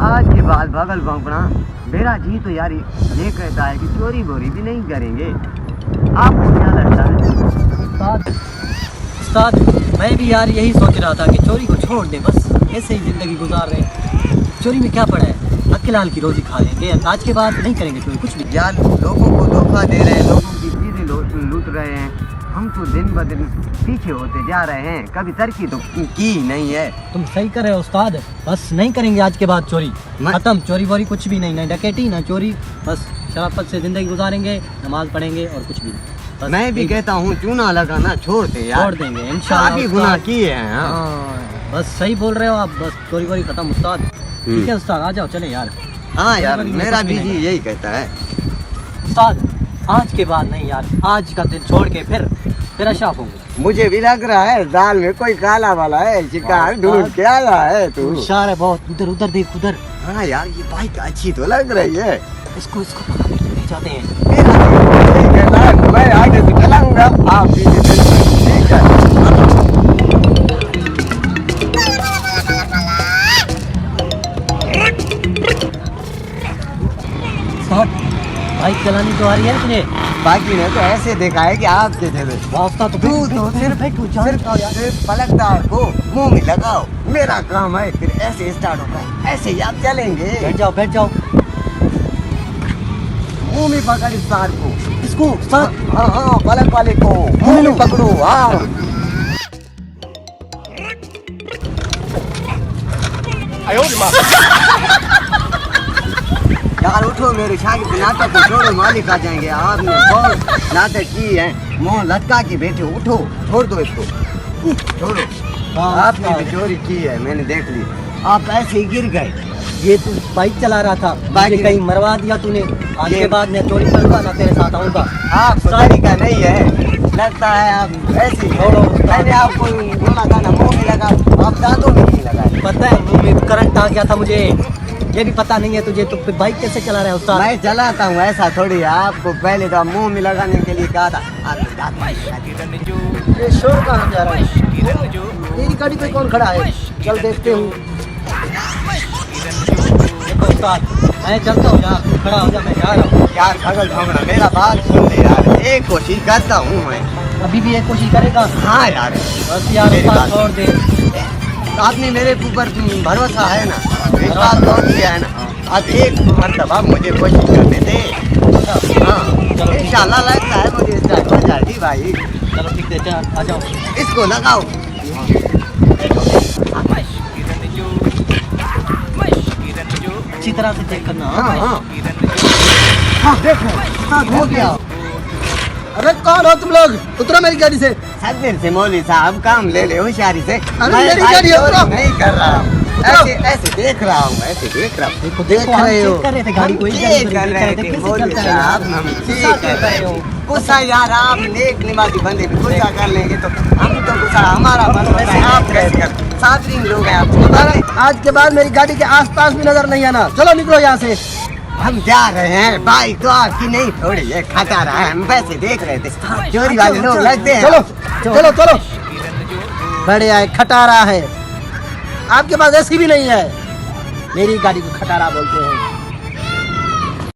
आज के बाद बगल भौंकना मेरा जी तो यार ये कहता है कि चोरी बोरी भी नहीं करेंगे। आपको क्या लगता है? उस्ताद मैं भी यार यही सोच रहा था कि चोरी को छोड़ दे, बस ऐसे ही ज़िंदगी गुजार रहे हैं। चोरी में क्या पड़ा है, हक लाल की रोज़ी खा लेंगे, आज के बाद नहीं करेंगे चोरी कुछ भी। यार लोगों को धोखा दे रहे हैं, लोगों की चीज़ें लूट रहे हैं। हम तो दिन ब दिन पीछे होते जा रहे हैं, कभी तरक्की तो की नहीं है। तुम सही कर रहे हो उस्ताद, बस नहीं करेंगे आज के बाद चोरी, खत्म। चोरी वोरी कुछ भी नहीं, ना डकैती ना चोरी, बस शराफत से ज़िंदगी गुजारेंगे, नमाज पढ़ेंगे और कुछ भी नहीं। मैं भी कहता हूँ चूना लगाना छोड़ दे यार, छोड़ देंगे इंशाल्लाह। काफी गुनाह किए हैं। हाँ बस सही बोल रहे हो आप, बस चोरी वोरी खत्म उस्ताद। ठीक है उस्ताद, आ जाओ चले यार। हाँ यार मेरा भी जी यही कहता है। उस्ताद आज के बाद नहीं यार, आज का दिन छोड़ के फिर अशराफ होंगे। मुझे भी लग रहा है दाल में कोई काला वाला है, शिकार ढूंढ के आया है तू। होशियार है बहुत, उधर उधर देख उधर। हाँ यार ये बाइक अच्छी तो लग रही है, इसको पकड़ के ले जाते हैं। मैं आगे से चलाऊंगा, आप पीछे से। ठीक है बाइक चलानी तो आ रही है तुझे? बाकी ने तो ऐसे देखा है कि आपके जैसे रास्ता तो सिर्फ पलटदार को मुंह में लगाओ, मेरा काम है फिर ऐसे स्टार्ट होगा, ऐसे ही आप चलेंगे। बैठ जाओ मुंह में पकड़ इस तार को, इसको हाँ पलट वाले को मुंह में पकड़ो। हाँ यार उठो, मेरे शागिर्द नाटक को छोड़ो, मालिक आ जाएंगे। आपने बहुत नाटक की है, मुंह लटका के बैठे, उठो छोड़ दो इसको, छोड़ो। आपने भी चोरी की है, मैंने देख ली, आप ऐसे ही गिर गए। ये तू बाइक चला रहा था, बाइक कहीं मरवा दिया तूने, आज के बाद मैं चोरी करूंगा ना तेरे साथ आऊंगा। आप चोरी का नहीं है, लगता है आप ऐसे ही छोड़ो। मैंने आपको बोला था ना मुंह में लगा, आप दांतों में नहीं लगाए। पता है मुंह में करंट आ गया था मुझे, ये भी पता नहीं है तुझे, तो फिर बाइक कैसे चला रहा है उस्ताद? मैं चलाता हूँ, ऐसा थोड़ी है। आपको पहले तो मुंह में लगाने के लिए कहा था। ये शोर कहाँ जा रहा है? तेरी गाड़ी पे कौन खड़ा है? चल देखते हूँ। देखो उस्ताद मैं चलता हूँ, यार खड़ा हो जा, मैं जा रहा हूँ। यार पागल भौंकना, मेरा बात सुन ले यार, एक कोशिश करता हूँ मैं। अभी भी एक कोशिश करेगा? हाँ यार बस यार उस्ताद छोड़ दे। आपने मेरे ऊपर भरोसा है ना, विश्वास बहुत किया है ना, अब एक मरतबा मुझे कोशिश करने दे। हाँ इंशाल्लाह लगता है मुझे स्टार्ट हो जाएगी भाई। चलो ठीक है, आ जाओ। इसको लगाओ। अच्छी तरह से चेक करना। हाँ देखो हो गया। अरे कौन हो तुम लोग? उतरो मेरी गाड़ी से। सदर से मौलवी साहब काम ले ले होशियारी से। अरे मेरी गाड़ी है, उतरो। नहीं कर रहा हूँ, ऐसे ऐसे देख रहा हूँ, ऐसे देख रहा हूँ। देखो रहे हो, कर रहे थे गाड़ी को, चेक कर रहे थे मौलवी साहब, हम चेक कर रहे हो। गुस्सा यार आप नेक निमाजी बंदे भी गुस्सा कर लेंगे तो हम तो गुस्सा हमारा मन होता है, आप कैसे कर सातरीन लोग हैं आप। आज के बाद मेरी गाड़ी के आसपास भी नजर नहीं आना। चलो निकलो यहाँ से। हम जा रहे हैं, बाइक तो आपकी नहीं थोड़ी है, खटा रहा है, हम वैसे देख रहे थे, चोरी वाले लोग लगते हैं। चलो बड़े आए, खटारा है। आपके पास ऐसी भी नहीं है, मेरी गाड़ी को खटारा बोलते हैं।